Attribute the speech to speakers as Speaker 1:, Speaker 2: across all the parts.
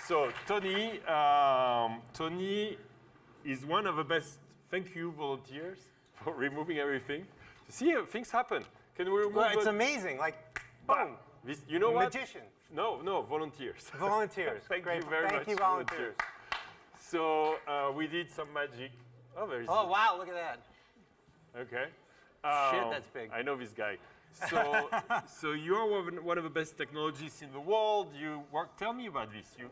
Speaker 1: So Tony is one of the best. Thank you, volunteers, for removing everything. See, things happen. Can we remove?
Speaker 2: Well, it's amazing. Like, boom.
Speaker 1: This, you know what?
Speaker 2: Magician.
Speaker 1: No, volunteers.
Speaker 2: Volunteers.
Speaker 1: Thank
Speaker 2: Great.
Speaker 1: you very much.
Speaker 2: Thank you, volunteers.
Speaker 1: So we did some magic. Oh, there is.
Speaker 2: Oh, wow, look at that.
Speaker 1: Okay.
Speaker 2: Shit, that's big.
Speaker 1: I know this guy. So you're one of the best technologists in the world. Tell me about this. You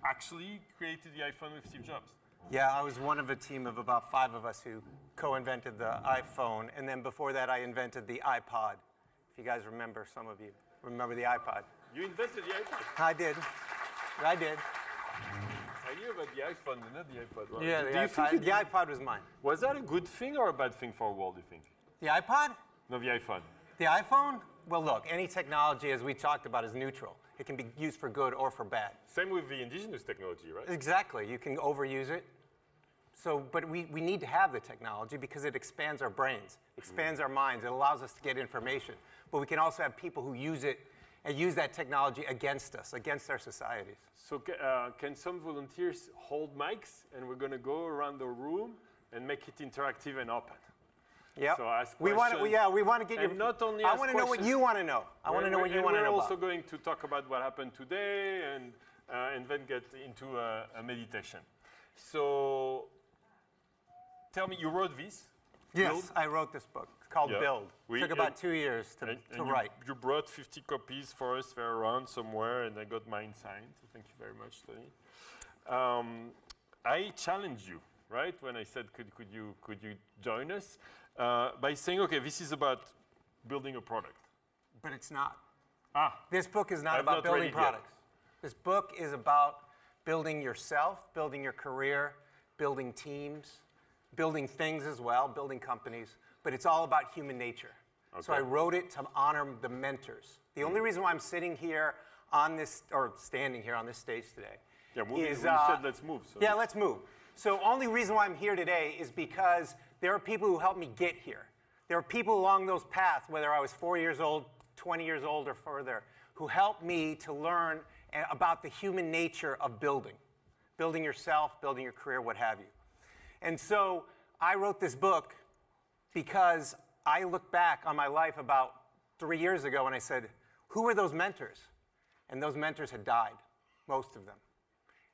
Speaker 1: actually created the iPhone with Steve Jobs.
Speaker 2: Yeah, I was one of a team of about 5 of us who co-invented the iPhone. And then before that, I invented the iPod. If you guys remember, some of you remember the iPod.
Speaker 1: You invented the iPod?
Speaker 2: I did.
Speaker 1: I knew about the iPhone, but not the iPod. Right?
Speaker 2: Yeah, the iPod was mine.
Speaker 1: Was that a good thing or a bad thing for the world, do you think?
Speaker 2: The iPod?
Speaker 1: No, the iPhone.
Speaker 2: The iPhone? Well, look, any technology, as we talked about, is neutral. It can be used for good or for bad.
Speaker 1: Same with the indigenous technology, right?
Speaker 2: Exactly. You can overuse it. So, but we need to have the technology because it expands our brains, expands our minds. It allows us to get information. But we can also have people who use it and use that technology against us, against our societies.
Speaker 1: So can some volunteers hold mics, and we're going to go around the room and make it interactive and open?
Speaker 2: Yeah.
Speaker 1: So ask
Speaker 2: we
Speaker 1: questions.
Speaker 2: We want to get your.
Speaker 1: Not only
Speaker 2: I want to know what you want to know. I want to know what you want to know.
Speaker 1: We're also going to talk about what happened today, and then get into a meditation. So tell me, you wrote this?
Speaker 2: Yes,
Speaker 1: Build?
Speaker 2: I wrote this book. It's called Build. It took about 2 years to write.
Speaker 1: You brought 50 copies for us. They're around somewhere, and I got mine signed. So thank you very much, Tony. I challenged you, right, when I said, could you join us, by saying, okay, this is about building a product.
Speaker 2: But it's not.
Speaker 1: Ah.
Speaker 2: This book is not
Speaker 1: I've
Speaker 2: about
Speaker 1: not
Speaker 2: building
Speaker 1: read it
Speaker 2: products. This book is about building yourself, building your career, building teams, building things as well, building companies. But it's all about human nature. Okay. So I wrote it to honor the mentors. The only reason why I'm sitting here on this, or standing here on this stage today, is,
Speaker 1: you said let's move. So
Speaker 2: yeah, let's move. So only reason why I'm here today is because there are people who helped me get here. There are people along those paths, whether I was 4 years old, 20 years old, or further, who helped me to learn about the human nature of building yourself, building your career, what have you. And so I wrote this book because I look back on my life about 3 years ago and I said, who were those mentors? And those mentors had died, most of them.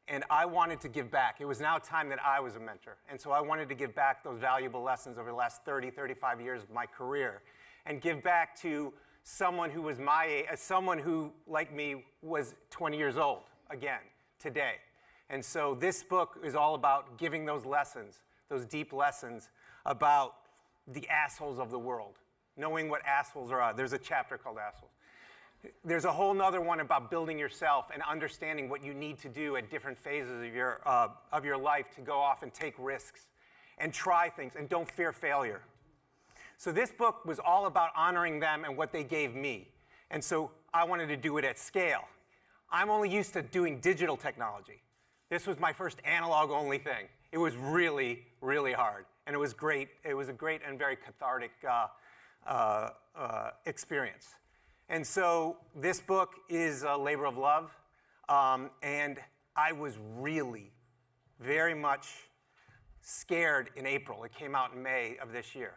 Speaker 2: And I wanted to give back. It was now time that I was a mentor. And so I wanted to give back those valuable lessons over the last 30, 35 years of my career and give back to someone who was my age, someone who, like me, was 20 years old, again, today. And so this book is all about giving those lessons, those deep lessons about the assholes of the world, knowing what assholes are. There's a chapter called Assholes. There's a whole nother one about building yourself and understanding what you need to do at different phases of your life to go off and take risks and try things and don't fear failure. So this book was all about honoring them and what they gave me. And so I wanted to do it at scale. I'm only used to doing digital technology. This was my first analog-only thing. It was really, really hard. And it was great. It was a great and very cathartic experience. And so this book is a labor of love. And I was really very much scared in April. It came out in May of this year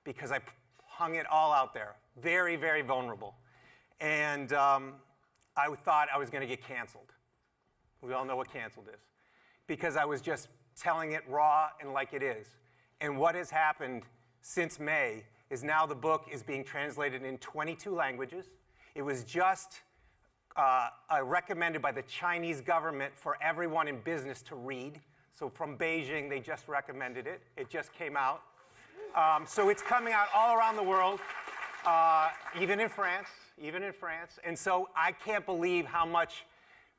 Speaker 2: because I hung it all out there. Very, very vulnerable. And I thought I was going to get canceled. We all know what canceled is. Because I was just telling it raw and like it is. And what has happened since May is now the book is being translated in 22 languages. It was just recommended by the Chinese government for everyone in business to read. So from Beijing, they just recommended it. It just came out. So it's coming out all around the world, even in France. And so I can't believe how much,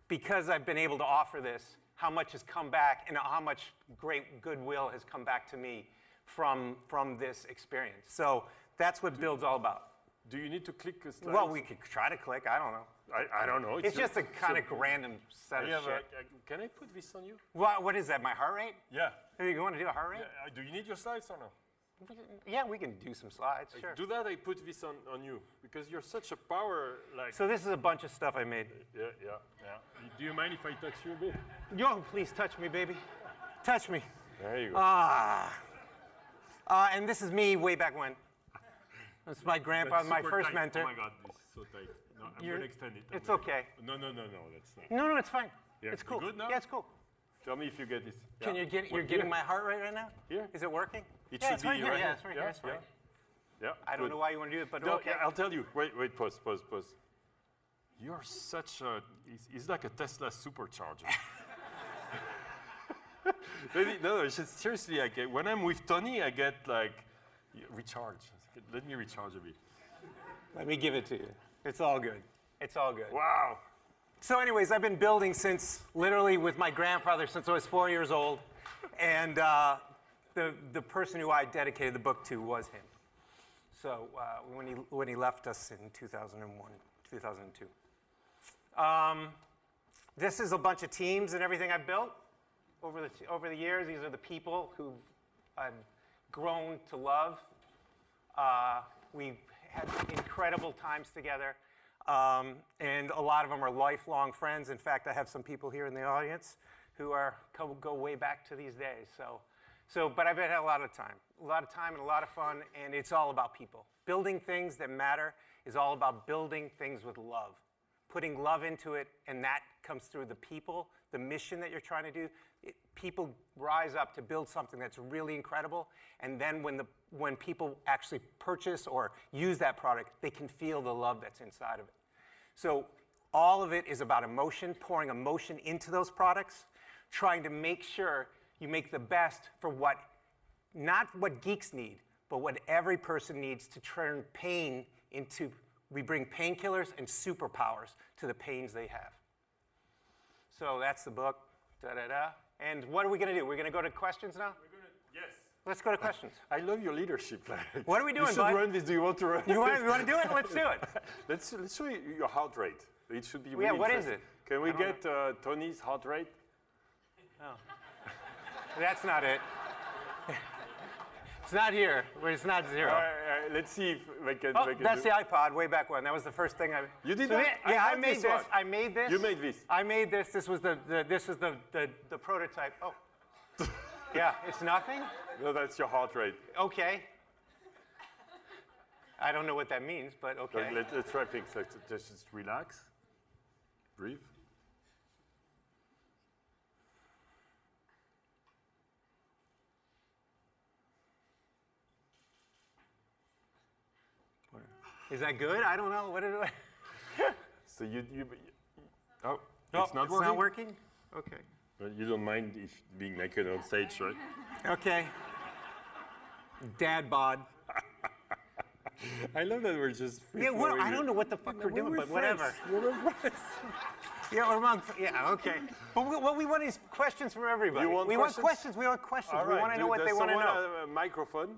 Speaker 2: because I've been able to offer this, how much has come back and how much great goodwill has come back to me from this experience. So that's what Build's all about.
Speaker 1: Do you need to click a slide?
Speaker 2: Well, we could try to click. I don't know.
Speaker 1: I don't know.
Speaker 2: It's just a kind of random set of shit.
Speaker 1: Can I put this on you?
Speaker 2: What is that, my heart rate?
Speaker 1: Yeah.
Speaker 2: You want to do a heart rate?
Speaker 1: Do you need your slides or no?
Speaker 2: Yeah, we can do some slides, sure.
Speaker 1: Do that, I put this on you, because you're such a power, like...
Speaker 2: So this is a bunch of stuff I made.
Speaker 1: Yeah. Do you mind if I touch you a bit?
Speaker 2: Yo, please touch me, baby. Touch me.
Speaker 1: There you go.
Speaker 2: And this is me way back when. That's my grandfather, my first
Speaker 1: tight.
Speaker 2: mentor.
Speaker 1: Oh my God, this is so tight. No, I'm going to extend it.
Speaker 2: It's okay.
Speaker 1: No, that's not.
Speaker 2: No, it's fine.
Speaker 1: Yeah.
Speaker 2: It's cool.
Speaker 1: You good now?
Speaker 2: Yeah, it's cool.
Speaker 1: Tell me if you get this.
Speaker 2: Can you get? You're getting my heart rate right now.
Speaker 1: Here.
Speaker 2: Is it working?
Speaker 1: It
Speaker 2: yeah,
Speaker 1: should
Speaker 2: it's
Speaker 1: be
Speaker 2: right here.
Speaker 1: right
Speaker 2: Yeah,
Speaker 1: here.
Speaker 2: it's right here. It's right.
Speaker 1: Yeah.
Speaker 2: I don't know why you want to do it, but
Speaker 1: No,
Speaker 2: okay.
Speaker 1: yeah, I'll tell you. Wait, pause. You're such a... It's like a Tesla supercharger. No, it's just, seriously, when I'm with Tony, I get like, recharge. Let me recharge a bit.
Speaker 2: Let me give it to you. It's all good. It's all good.
Speaker 1: Wow.
Speaker 2: So anyways, I've been building since, literally with my grandfather since I was 4 years old. And the person who I dedicated the book to was him. So when he left us in 2001, 2002. This is a bunch of teams and everything I've built over the years. These are the people who I've grown to love. We've had incredible times together. And a lot of them are lifelong friends. In fact, I have some people here in the audience who go way back to these days. But I've had a lot of time and a lot of fun, and it's all about people. Building things that matter is all about building things with love, putting love into it, and that comes through the people, the mission that you're trying to do. People rise up to build something that's really incredible, and then when people actually purchase or use that product, they can feel the love that's inside of it. So all of it is about emotion, pouring emotion into those products, trying to make sure you make the best for not what geeks need, but what every person needs to turn pain into, we bring painkillers and superpowers to the pains they have. So that's the book, And what are we going to do? We're going to go to questions now?
Speaker 1: Yes.
Speaker 2: Let's go to questions.
Speaker 1: I love your leadership.
Speaker 2: What are we doing,
Speaker 1: you should
Speaker 2: bud?
Speaker 1: run this. Do you want to run
Speaker 2: You want to do it? Let's do it.
Speaker 1: Let's show you your heart rate. It should be really
Speaker 2: Yeah, what is
Speaker 1: interesting.
Speaker 2: it?
Speaker 1: Can we get Tony's heart rate?
Speaker 2: Oh. That's not it. It's not here. It's not zero.
Speaker 1: Let's see if we can.
Speaker 2: Oh, that's the iPod way back when. That was the first thing I.
Speaker 1: You did
Speaker 2: so
Speaker 1: that?
Speaker 2: Yeah, I made this. I made this.
Speaker 1: You made this.
Speaker 2: I made this. This was the prototype. Oh. Yeah, it's nothing?
Speaker 1: No, that's your heart rate.
Speaker 2: Okay. I don't know what that means, but okay.
Speaker 1: Let's try things. Just relax. Breathe.
Speaker 2: Is that good? I don't know. What is it?
Speaker 1: So oh, it's not working?
Speaker 2: It's not working? Okay.
Speaker 1: But you don't mind if being naked on stage, right?
Speaker 2: Okay. Dad bod.
Speaker 1: I love that we're just
Speaker 2: Yeah, I don't know what the fuck we're doing, but whatever.
Speaker 1: We're friends.
Speaker 2: Yeah, we're among, yeah, okay. But what we want is questions from everybody.
Speaker 1: You want
Speaker 2: we
Speaker 1: questions?
Speaker 2: want questions. We want questions.
Speaker 1: All
Speaker 2: we
Speaker 1: right,
Speaker 2: want to know what they want to know.
Speaker 1: Does someone have a microphone?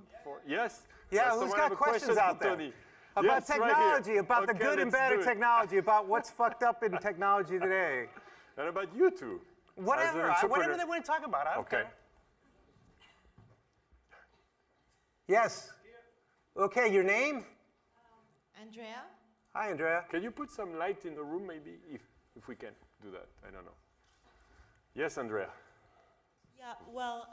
Speaker 1: Yes?
Speaker 2: Yeah,
Speaker 1: Does
Speaker 2: who's
Speaker 1: someone
Speaker 2: got
Speaker 1: have a
Speaker 2: questions
Speaker 1: question
Speaker 2: out
Speaker 1: for
Speaker 2: there?
Speaker 1: Tony?
Speaker 2: About
Speaker 1: Yes, right
Speaker 2: technology,
Speaker 1: here.
Speaker 2: about the
Speaker 1: Okay,
Speaker 2: good and
Speaker 1: let's
Speaker 2: bad
Speaker 1: do
Speaker 2: of
Speaker 1: it.
Speaker 2: technology, about what's fucked up in technology today.
Speaker 1: And about you two.
Speaker 2: Whatever,
Speaker 1: As an
Speaker 2: whatever
Speaker 1: entrepreneur.
Speaker 2: they want to talk about. I don't
Speaker 1: Okay.
Speaker 2: care. Yes. Okay, your name?
Speaker 3: Andrea?
Speaker 2: Hi, Andrea.
Speaker 1: Can you put some light in the room, maybe, if we can do that? I don't know. Yes, Andrea.
Speaker 3: Yeah, well,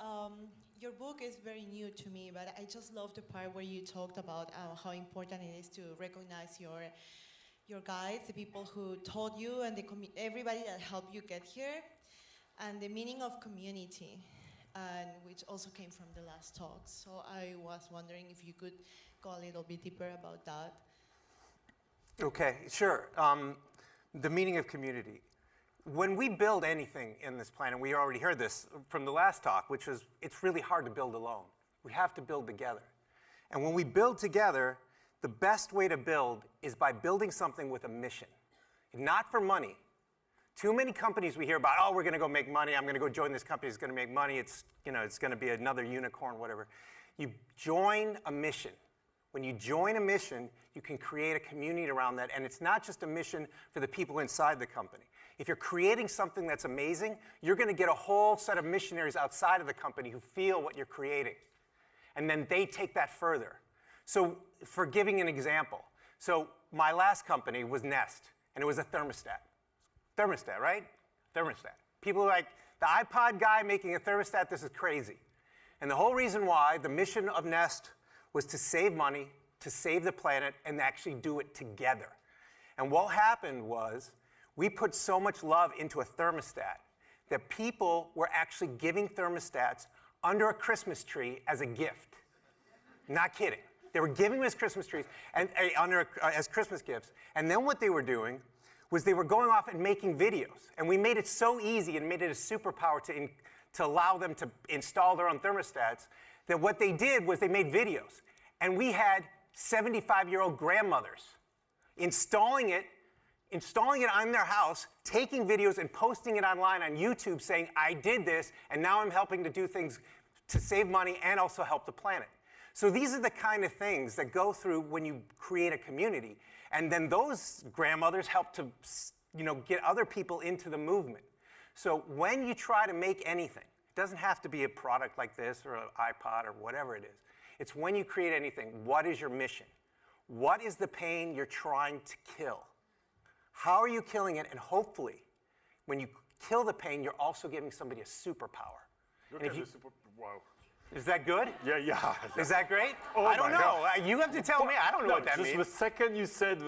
Speaker 3: your book is very new to me, but I just love the part where you talked about how important it is to recognize your guides, the people who taught you, and everybody that helped you get here, and the meaning of community, and which also came from the last talk. So I was wondering if you could go a little bit deeper about that.
Speaker 2: Okay, sure. The meaning of community. When we build anything in this planet, we already heard this from the last talk, which is it's really hard to build alone. We have to build together. And when we build together, the best way to build is by building something with a mission, not for money. Too many companies we hear about, oh, we're going to go make money. I'm going to go join this company. It's going to make money. It's going to be another unicorn, whatever. You join a mission. When you join a mission, you can create a community around that. And it's not just a mission for the people inside the company. If you're creating something that's amazing, you're going to get a whole set of missionaries outside of the company who feel what you're creating. and then they take that further. So for giving an example, so my last company was Nest, and it was a thermostat. Thermostat, right? Thermostat. People are like, the iPod guy making a thermostat, this is crazy. And the whole reason why the mission of Nest was to save money, to save the planet, and actually do it together. And what happened was we put so much love into a thermostat that people were actually giving thermostats under a Christmas tree as a gift. Not kidding. They were giving them as Christmas trees and as Christmas gifts. And then what they were doing was they were going off and making videos. And we made it so easy and made it a superpower to allow them to install their own thermostats that what they did was they made videos. And we had 75-year-old grandmothers installing it on their house, taking videos and posting it online on YouTube saying, I did this, and now I'm helping to do things to save money and also help the planet. So these are the kind of things that go through when you create a community. And then those grandmothers help to, get other people into the movement. So when you try to make anything, it doesn't have to be a product like this or an iPod or whatever it is. It's when you create anything, what is your mission? What is the pain you're trying to kill? How are you killing it? And hopefully, when you kill the pain, you're also giving somebody a superpower.
Speaker 1: Wow.
Speaker 2: Is that good?
Speaker 1: Yeah.
Speaker 2: Is that great?
Speaker 1: Oh
Speaker 2: I don't
Speaker 1: my
Speaker 2: know.
Speaker 1: God.
Speaker 2: You have to tell me. I don't know what that
Speaker 1: just
Speaker 2: means.
Speaker 1: the second you said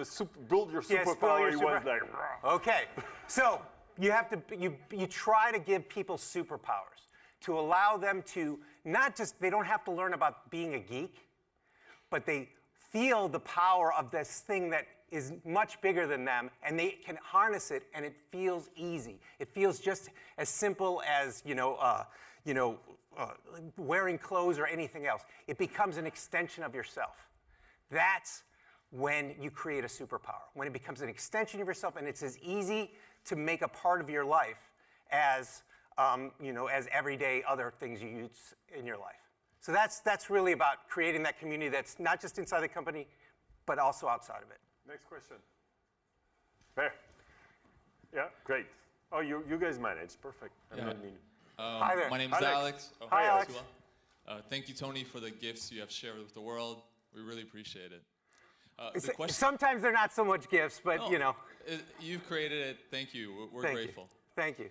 Speaker 1: build your
Speaker 2: Yes, build
Speaker 1: superpower,
Speaker 2: your
Speaker 1: it was like, "Rah."
Speaker 2: Okay, so you have to you try to give people superpowers to allow them to not just, they don't have to learn about being a geek, but they feel the power of this thing that is much bigger than them, and they can harness it, and it feels easy. It feels just as simple as wearing clothes or anything else. It becomes an extension of yourself. That's when you create a superpower, when it becomes an extension of yourself, and it's as easy to make a part of your life as as everyday other things you use in your life. So that's really about creating that community that's not just inside the company, but also outside of it.
Speaker 1: Next question. There. Yeah, great. Oh, you guys manage. Perfect.
Speaker 4: Yeah.
Speaker 2: Hi there.
Speaker 4: My name is
Speaker 1: Alex.
Speaker 4: Alex. Oh,
Speaker 2: Hi, Alex.
Speaker 4: Thank you, Tony, for the gifts you have shared with the world. We really appreciate it.
Speaker 2: Sometimes they're not so much gifts, but
Speaker 4: You've created it. Thank you. We're
Speaker 2: Thank
Speaker 4: grateful.
Speaker 2: You. Thank you.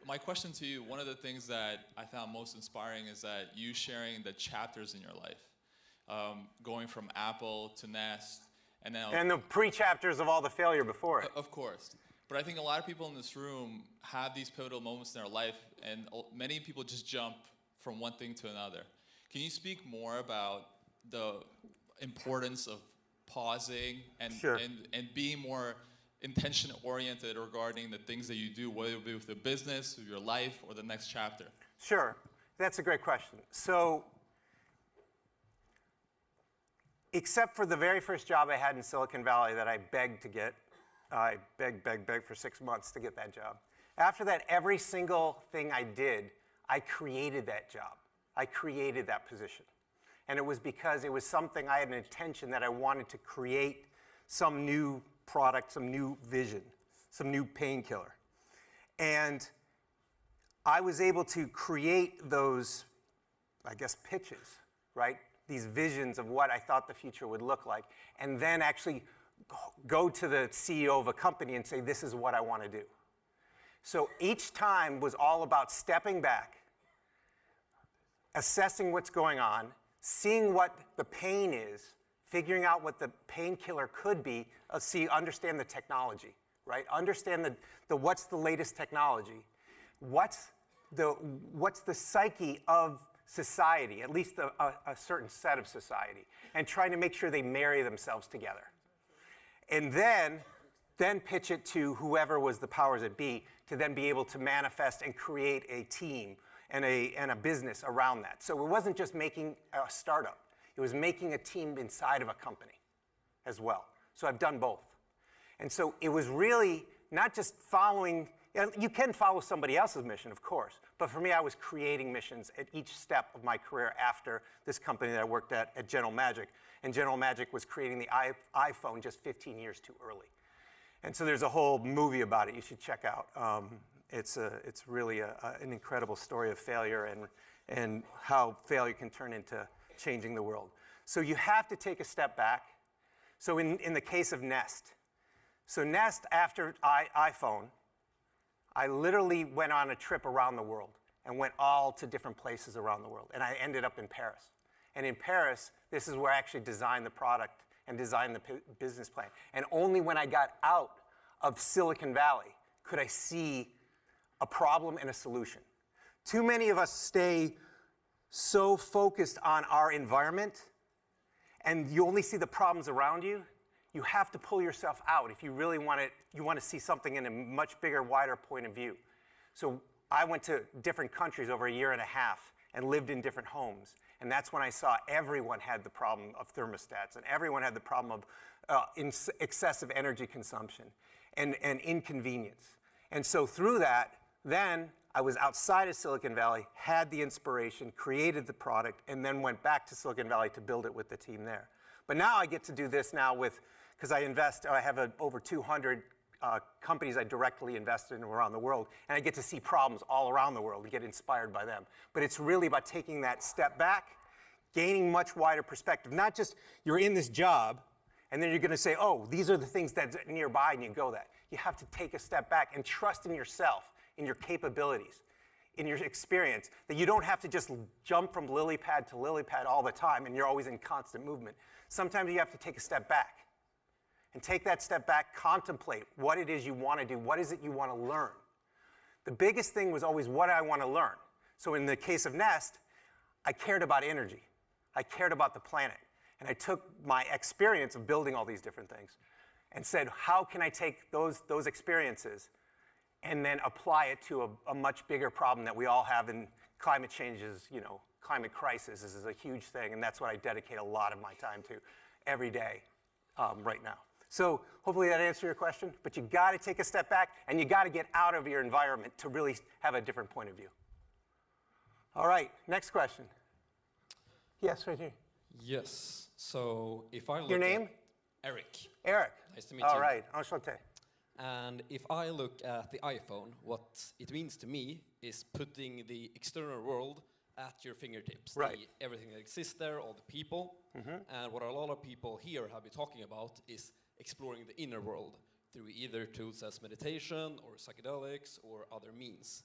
Speaker 4: My question to you, one of the things that I found most inspiring is that you sharing the chapters in your life, going from Apple to Nest, and now...
Speaker 2: And the pre-chapters of all the failure before it.
Speaker 4: Of course. But I think a lot of people in this room have these pivotal moments in their life, and many people just jump from one thing to another. Can you speak more about the importance of pausing and
Speaker 2: Sure.
Speaker 4: and being more intention-oriented regarding the things that you do, whether it be with the business, with your life, or the next chapter?
Speaker 2: Sure. That's a great question. So, except for the very first job I had in Silicon Valley that I begged to get, I begged for 6 months to get that job. After that, every single thing I did, I created that job. I created that position. And it was because it was something I had an intention that I wanted to create some new product, some new vision, some new painkiller. And I was able to create those, I guess, pitches, right? These visions of what I thought the future would look like, and then actually go to the CEO of a company and say, this is what I want to do. So each time was all about stepping back, assessing what's going on, seeing what the pain is, figuring out what the painkiller could be, understand the technology, right? Understand the what's the latest technology, what's the psyche of society, at least a certain set of society, and trying to make sure they marry themselves together. And then pitch it to whoever was the powers that be to then be able to manifest and create a team and a business around that. So it wasn't just making a startup. It was making a team inside of a company as well. So I've done both. And so it was really not just following, you can follow somebody else's mission, of course, but for me, I was creating missions at each step of my career after this company that I worked at General Magic. And General Magic was creating the iPhone just 15 years too early. And so there's a whole movie about it you should check out. It's really an incredible story of failure and how failure can turn into changing the world. So you have to take a step back. So in the case of Nest, so Nest after iPhone, I literally went on a trip around the world and went all to different places around the world. And I ended up in Paris. And in Paris, this is where I actually designed the product and designed the business plan. And only when I got out of Silicon Valley could I see a problem and a solution. Too many of us stay so focused on our environment, and you only see the problems around you. You have to pull yourself out if you really want to see something in a much bigger, wider point of view. So I went to different countries over a year and a half and lived in different homes. And that's when I saw everyone had the problem of thermostats, and everyone had the problem of excessive energy consumption and inconvenience. And so through that, then I was outside of Silicon Valley, had the inspiration, created the product, and then went back to Silicon Valley to build it with the team there. But now I get to do this now because I have over 200 companies I directly invest in around the world, and I get to see problems all around the world and get inspired by them. But it's really about taking that step back, gaining much wider perspective. Not just you're in this job, and then you're going to say, oh, these are the things that's nearby, and you go that. You have to take a step back and trust in yourself, in your capabilities, in your experience, that you don't have to just jump from lily pad to lily pad all the time, and you're always in constant movement. Sometimes you have to take a step back. And take that step back, contemplate what it is you want to do, what is it you want to learn. The biggest thing was always what I want to learn. So in the case of Nest, I cared about energy. I cared about the planet. And I took my experience of building all these different things and said, how can I take those experiences and then apply it to a much bigger problem that we all have in climate change is, climate crisis is a huge thing, and that's what I dedicate a lot of my time to every day right now. So hopefully that answered your question, but you got to take a step back and you got to get out of your environment to really have a different point of view. All right, next question. Yes, right here.
Speaker 5: Yes, so if I look
Speaker 2: Your name?
Speaker 5: Eric.
Speaker 2: Eric.
Speaker 5: Nice to meet you.
Speaker 2: All right, enchanté.
Speaker 5: And if I look at the iPhone, what it means to me is putting the external world at your fingertips.
Speaker 2: Right.
Speaker 5: Everything that exists there, all the people. And what a lot of people here have been talking about is exploring the inner world through either tools as meditation or psychedelics or other means.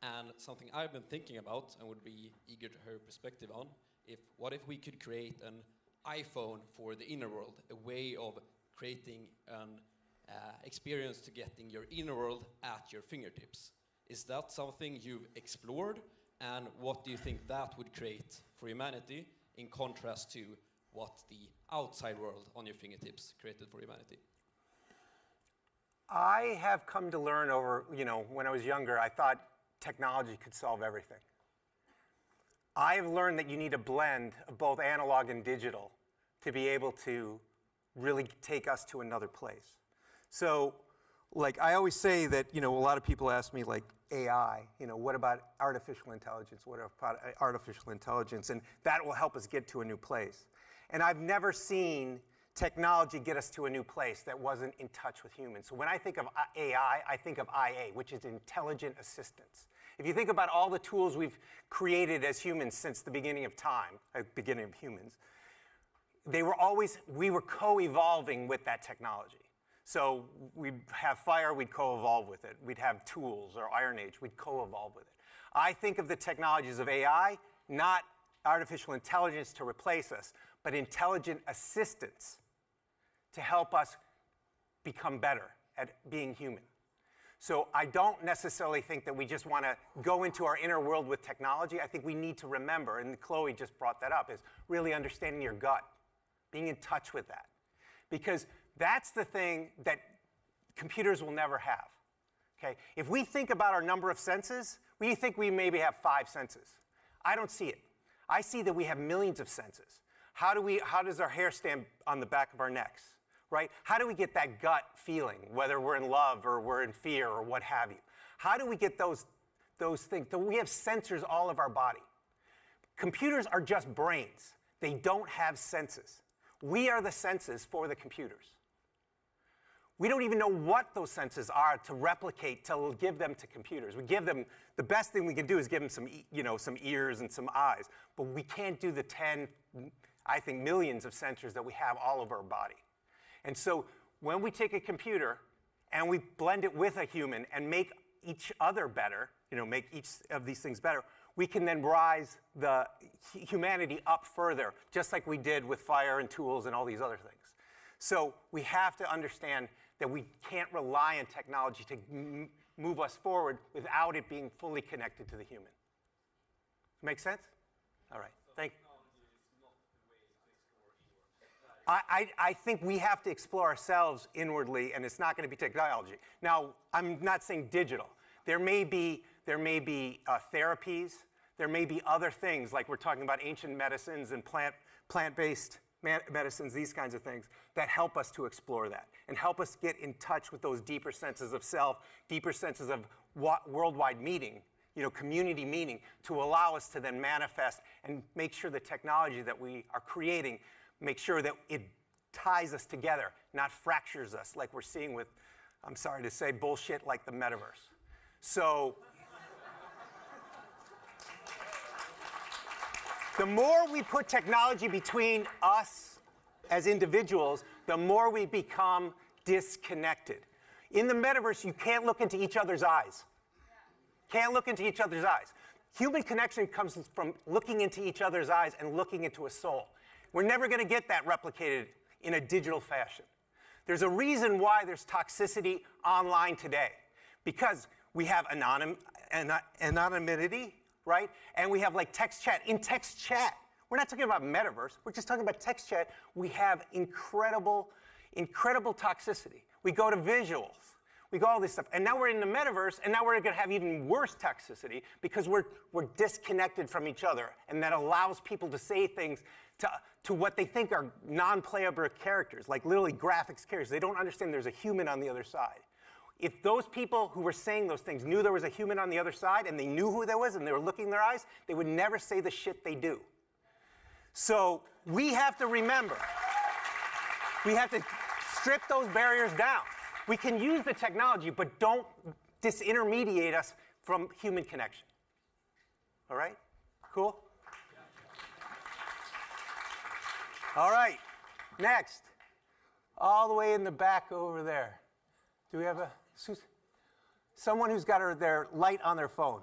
Speaker 5: And something I've been thinking about and would be eager to hear your perspective on, what if we could create an iPhone for the inner world, a way of creating an experience to getting your inner world at your fingertips. Is that something you've explored? And what do you think that would create for humanity in contrast to what the outside world on your fingertips created for humanity?
Speaker 2: I have come to learn over, when I was younger, I thought technology could solve everything. I have learned that you need a blend of both analog and digital to be able to really take us to another place. So, I always say that, a lot of people ask me, AI, what about artificial intelligence? What about artificial intelligence? And that will help us get to a new place. And I've never seen technology get us to a new place that wasn't in touch with humans. So when I think of AI, I think of IA, which is intelligent assistance. If you think about all the tools we've created as humans since the beginning of time, beginning of humans, we were co-evolving with that technology. So we'd have fire, we'd co-evolve with it. We'd have tools or Iron Age, we'd co-evolve with it. I think of the technologies of AI, not artificial intelligence to replace us, but intelligent assistance to help us become better at being human. So I don't necessarily think that we just want to go into our inner world with technology. I think we need to remember, and Chloe just brought that up, is really understanding your gut, being in touch with that. Because that's the thing that computers will never have. Okay? If we think about our number of senses, we think we maybe have 5 senses. I don't see it. I see that we have millions of senses. How does our hair stand on the back of our necks? Right? How do we get that gut feeling, whether we're in love or we're in fear or what have you? How do we get those things? So we have sensors all of our body. Computers are just brains. They don't have senses. We are the senses for the computers. We don't even know what those senses are to replicate, to give them to computers. We give them, the best thing we can do is give them some, some ears and some eyes, but we can't do the 10, I think, millions of sensors that we have all over our body. And so when we take a computer and we blend it with a human and make each other better, make each of these things better, we can then rise the humanity up further, just like we did with fire and tools and all these other things. So we have to understand that we can't rely on technology to move us forward without it being fully connected to the human. Make sense? All right, thank you. I think we have to explore ourselves inwardly, and it's not going to be technology. Now, I'm not saying digital. There may be therapies. There may be other things, like we're talking about ancient medicines and plant-based medicines, these kinds of things, that help us to explore that and help us get in touch with those deeper senses of self, deeper senses of worldwide meaning, community meaning, to allow us to then manifest and make sure the technology that we are creating, make sure that it ties us together, not fractures us like we're seeing with, I'm sorry to say, bullshit like the metaverse. So the more we put technology between us as individuals, the more we become disconnected. In the metaverse, you can't look into each other's eyes. Can't look into each other's eyes. Human connection comes from looking into each other's eyes and looking into a soul. We're never going to get that replicated in a digital fashion. There's a reason why there's toxicity online today, because we have anonymity, right? And we have like text chat. In text chat, we're not talking about metaverse, we're just talking about text chat. We have incredible toxicity. We go to visuals, we go all this stuff. And now we're in the metaverse, and now we're gonna have even worse toxicity because we're disconnected from each other. And that allows people to say things to what they think are non-playable characters, like literally graphics characters. They don't understand there's a human on the other side. If those people who were saying those things knew there was a human on the other side and they knew who there was and they were looking in their eyes, they would never say the shit they do. So we have to remember, we have to strip those barriers down. We can use the technology, but don't disintermediate us from human connection. All right? Cool? All right, next. All the way in the back over there. Do we have someone who's got their light on their phone?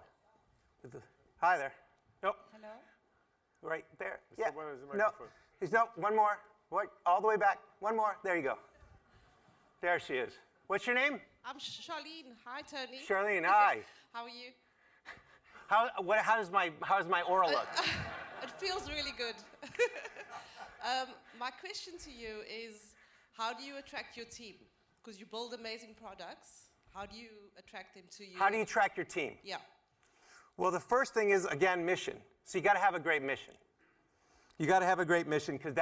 Speaker 2: Hi there. Nope.
Speaker 6: Hello?
Speaker 2: Right there.
Speaker 1: Yeah.
Speaker 2: No. One more. What? All the way back. One more. There you go. There she is. What's your name?
Speaker 6: I'm Charlene. Hi, Tony.
Speaker 2: Charlene. Hi.
Speaker 6: How are you?
Speaker 2: How's my aura look?
Speaker 6: It feels really good. My question to you is, how do you attract your team? Because you build amazing products. How do you attract them to you?
Speaker 2: How do you track your team?
Speaker 6: Yeah.
Speaker 2: Well, the first thing is, again, mission. So you got to have a great mission. You got to have a great mission because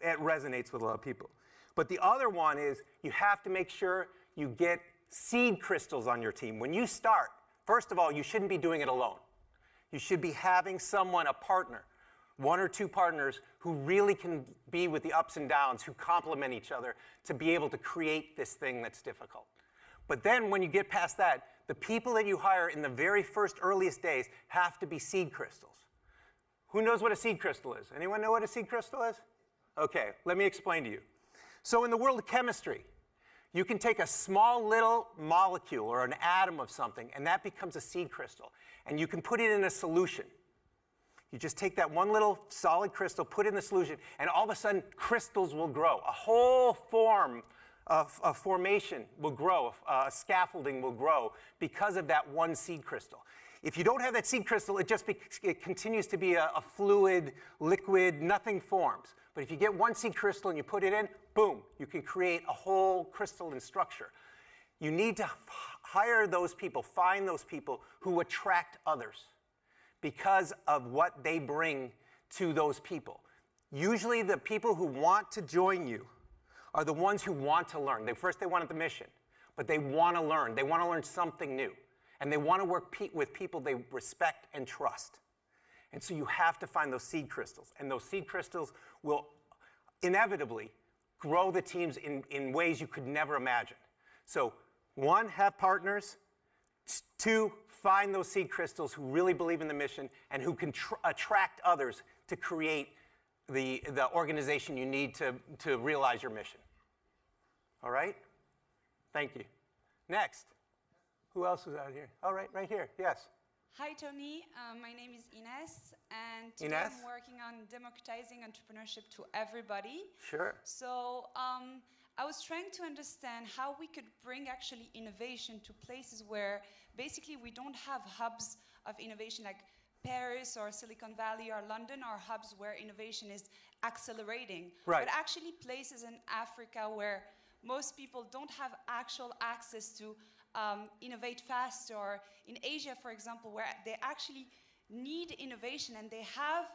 Speaker 2: it resonates with a lot of people. But the other one is you have to make sure you get seed crystals on your team. When you start, first of all, you shouldn't be doing it alone. You should be having someone, a partner, one or two partners who really can be with the ups and downs, who complement each other to be able to create this thing that's difficult. But then when you get past that, the people that you hire in the very first earliest days have to be seed crystals. Who knows what a seed crystal is? Anyone know what a seed crystal is? Okay, let me explain to you. So in the world of chemistry, you can take a small little molecule or an atom of something, and that becomes a seed crystal. And you can put it in a solution. You just take that one little solid crystal, put it in the solution, and all of a sudden, crystals will grow. A whole form of formation will grow, scaffolding will grow because of that one seed crystal. If you don't have that seed crystal, it continues to be a fluid, liquid, nothing forms. But if you get one seed crystal and you put it in, boom, you can create a whole crystalline structure. You need to hire those people, find those people who attract others because of what they bring to those people. Usually the people who want to join you are the ones who want to learn. First they wanted the mission, but they want to learn. They want to learn something new. And they want to work with people they respect and trust. And so you have to find those seed crystals. And those seed crystals will inevitably grow the teams in ways you could never imagine. So, one, have partners. Two, find those seed crystals who really believe in the mission and who can attract others to create the organization you need to realize your mission. All right? Thank you. Next. Who else is out here? All right, right here. Yes.
Speaker 7: Hi, Tony. My name is Ines, and today
Speaker 2: Ines?
Speaker 7: I'm working on democratizing entrepreneurship to everybody.
Speaker 2: Sure.
Speaker 7: So I was trying to understand how we could bring actually innovation to places where basically we don't have hubs of innovation like Paris or Silicon Valley or London, or hubs where innovation is accelerating.
Speaker 2: Right.
Speaker 7: But actually places in Africa where most people don't have actual access to innovate fast, or in Asia, for example, where they actually need innovation and they have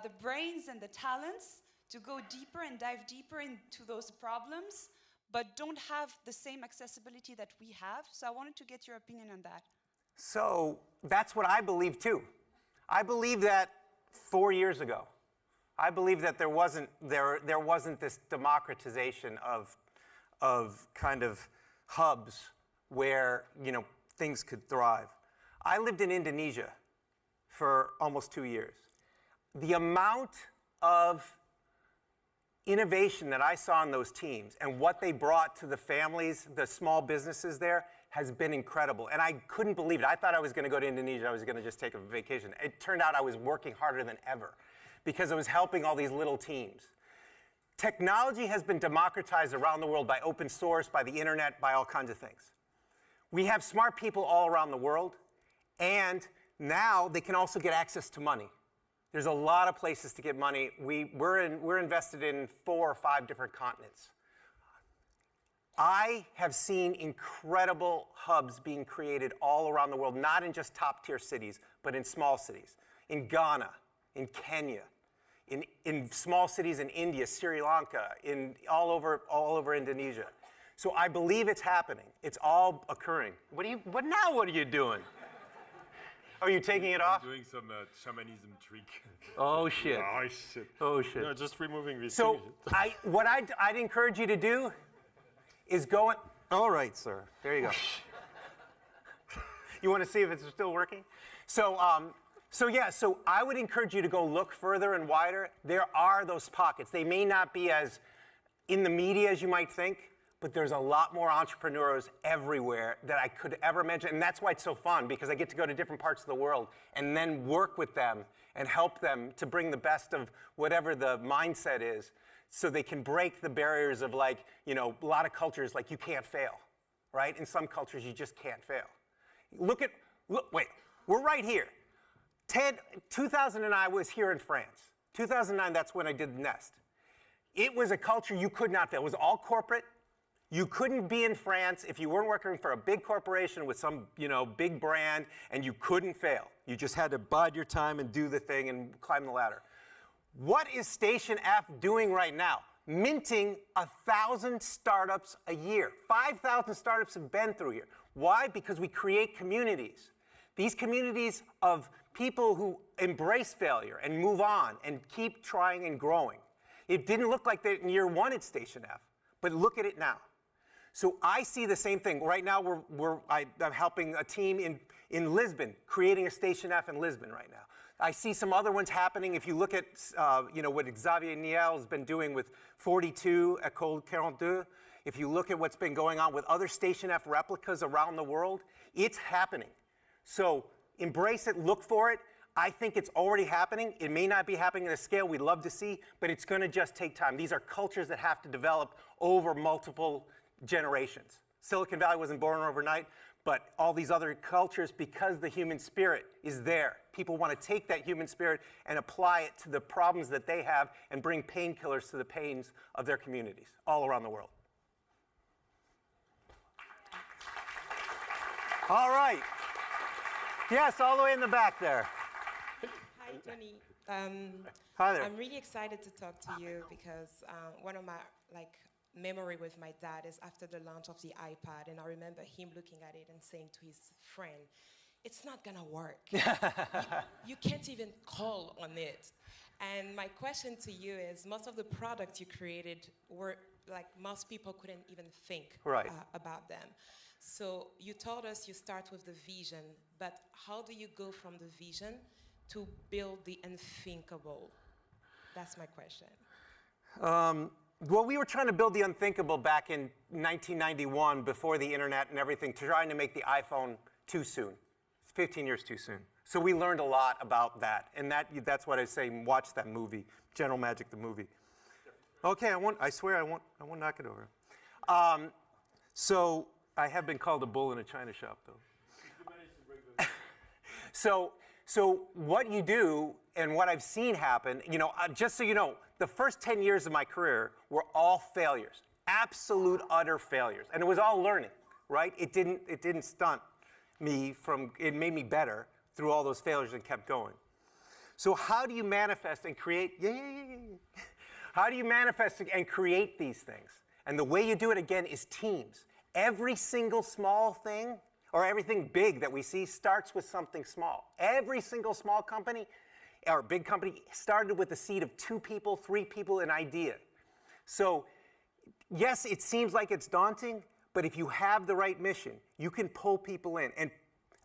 Speaker 7: the brains and the talents to go deeper and dive deeper into those problems, but don't have the same accessibility that we have. So I wanted to get your opinion on that.
Speaker 2: So that's what I believe too. I believe that 4 years ago, I believe that there wasn't this democratization of kind of hubs where things could thrive. I lived in Indonesia for almost 2 years. The amount of innovation that I saw in those teams and what they brought to the families, the small businesses there, has been incredible. And I couldn't believe it. I thought I was going to go to Indonesia. I was going to just take a vacation. It turned out I was working harder than ever because I was helping all these little teams. Technology has been democratized around the world by open source, by the internet, by all kinds of things. We have smart people all around the world, and now they can also get access to money. There's a lot of places to get money. We're invested in 4 or 5 different continents. I have seen incredible hubs being created all around the world, not in just top-tier cities, but in small cities. In Ghana, in Kenya, in small cities in India, Sri Lanka, all over Indonesia. So I believe it's happening. It's all occurring. What are you doing? Are you taking it off?
Speaker 1: I'm doing some shamanism trick.
Speaker 2: Oh shit.
Speaker 1: Oh shit.
Speaker 2: Oh shit.
Speaker 1: No, just removing this.
Speaker 2: So
Speaker 1: thing.
Speaker 2: I'd encourage you to do is go. All right, sir. There you go. You want to see if it's still working? So I would encourage you to go look further and wider. There are those pockets. They may not be as in the media as you might think, but there's a lot more entrepreneurs everywhere that I could ever imagine. And that's why it's so fun, because I get to go to different parts of the world and then work with them and help them to bring the best of whatever the mindset is, so they can break the barriers of a lot of cultures, like you can't fail, right? In some cultures, you just can't fail. Wait, we're right here. 2009 I was here in France. 2009, that's when I did the Nest. It was a culture you could not fail. It was all corporate. You couldn't be in France if you weren't working for a big corporation with some, big brand, and you couldn't fail. You just had to bide your time and do the thing and climb the ladder. What is Station F doing right now? Minting 1,000 startups a year. 5,000 startups have been through here. Why? Because we create communities. These communities of people who embrace failure and move on and keep trying and growing. It didn't look like that in year 1 at Station F, but look at it now. So I see the same thing. Right now, I'm helping a team in Lisbon, creating a Station F in Lisbon right now. I see some other ones happening. If you look at what Xavier Niel has been doing with 42, École 42, if you look at what's been going on with other Station F replicas around the world, it's happening. So embrace it, look for it. I think it's already happening. It may not be happening at a scale we'd love to see, but it's going to just take time. These are cultures that have to develop over multiple generations. Silicon Valley wasn't born overnight, but all these other cultures, because the human spirit is there, people want to take that human spirit and apply it to the problems that they have and bring painkillers to the pains of their communities all around the world. All right. Yes, all the way in the back there.
Speaker 8: Hi, Tony.
Speaker 2: Hi there.
Speaker 8: I'm really excited to talk to you because one of my memory with my dad is after the launch of the iPad, and I remember him looking at it and saying to his friend, "It's not gonna work. you can't even call on it." And my question to you is, most of the products you created were like most people couldn't even think
Speaker 2: Right.
Speaker 8: about them. So you told us you start with the vision, but how do you go from the vision to build the unthinkable? That's my question.
Speaker 2: Well, we were trying to build the unthinkable back in 1991 before the internet and everything, trying to make the iPhone too soon. It's 15 years too soon. So we learned a lot about that. And that's what I say, watch that movie, General Magic the movie. Okay, I swear I won't knock it over. So I have been called a bull in a china shop, though. So what you do and what I've seen happen, just so you know, the first 10 years of my career were all failures, absolute, utter failures. And it was all learning, right? It didn't stunt me it made me better through all those failures and kept going. So how do you manifest and create, how do you manifest and create these things? And the way you do it, again, is teams. Every single small thing or everything big that we see starts with something small. Every single small company or big company started with a seed of 2 people, 3 people, an idea. So yes, it seems like it's daunting, but if you have the right mission, you can pull people in. And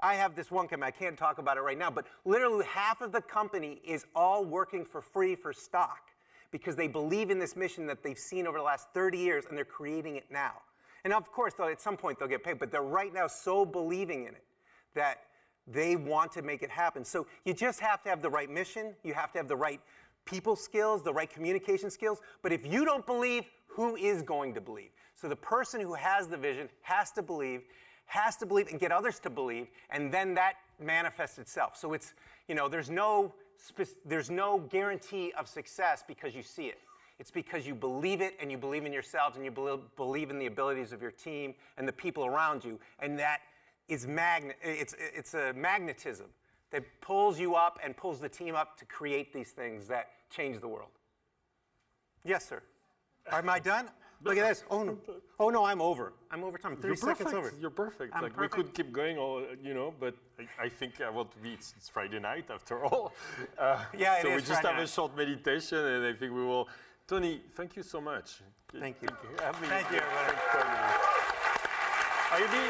Speaker 2: I have this one company, I can't talk about it right now, but literally half of the company is all working for free for stock because they believe in this mission that they've seen over the last 30 years and they're creating it now. And of course, at some point they'll get paid, but they're right now so believing in it that they want to make it happen. So you just have to have the right mission, you have to have the right people skills, the right communication skills, but if you don't believe, who is going to believe? So the person who has the vision has to believe and get others to believe, and then that manifests itself. So it's, there's no guarantee of success because you see it. It's because you believe it and you believe in yourselves and you believe in the abilities of your team and the people around you, and that is it's a magnetism that pulls you up and pulls the team up to create these things that change the world. Yes, sir. Am I done? Look at this. Oh no, I'm over. I'm over time. 30 seconds over.
Speaker 1: You're perfect.
Speaker 2: Perfect.
Speaker 1: We could keep going, but I think I want to be. It's Friday night after all.
Speaker 2: Yeah,
Speaker 1: so
Speaker 2: it
Speaker 1: we
Speaker 2: is
Speaker 1: just
Speaker 2: Friday
Speaker 1: have a
Speaker 2: night.
Speaker 1: short meditation, and I think we will. Tony, thank you so much.
Speaker 2: Thank you.
Speaker 1: Thank you,
Speaker 2: everybody.
Speaker 1: Are you being